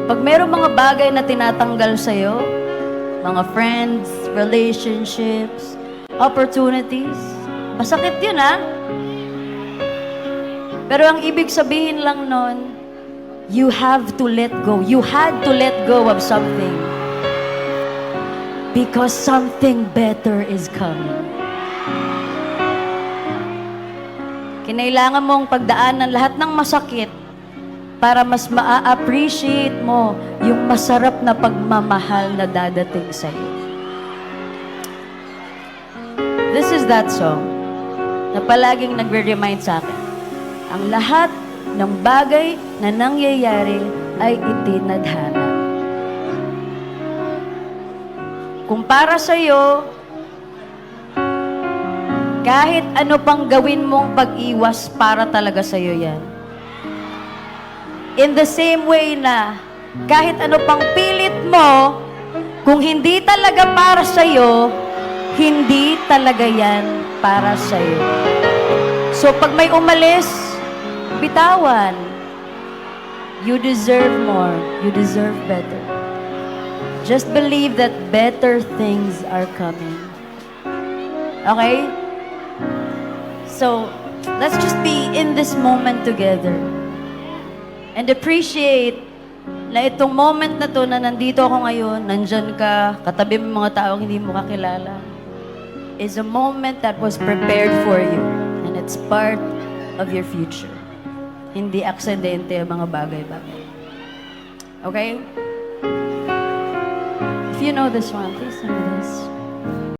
Pag mayroong mga bagay na tinatanggal sa'yo, mga friends, relationships, opportunities, masakit yun, ha? Pero ang ibig sabihin lang nun, you have to let go. You had to let go of something. Because something better is coming. Kinailangan mong pagdaanan lahat ng masakit para mas maa-appreciate mo yung masarap na pagmamahal na dadating sa'yo. This is that song na palaging nagre-remind sa akin. Ang lahat ng bagay na nangyayari ay itinadhana. Kung para sa'yo, kahit ano pang gawin mong pag-iwas, para talaga sa'yo yan. In the same way na, kahit ano pang pilit mo, kung hindi talaga para sa'yo, hindi talaga yan para sa'yo. So, pag may umalis, bitawan. You deserve more. You deserve better. Just believe that better things are coming. Okay? So, let's just be in this moment together. And appreciate na itong moment na to na nandito ako ngayon, nandyan ka, katabi mo mga taong hindi mo kakilala, is a moment that was prepared for you. And it's part of your future. Hindi aksidente ang mga bagay-bagay. Okay? If you know this one, please know this.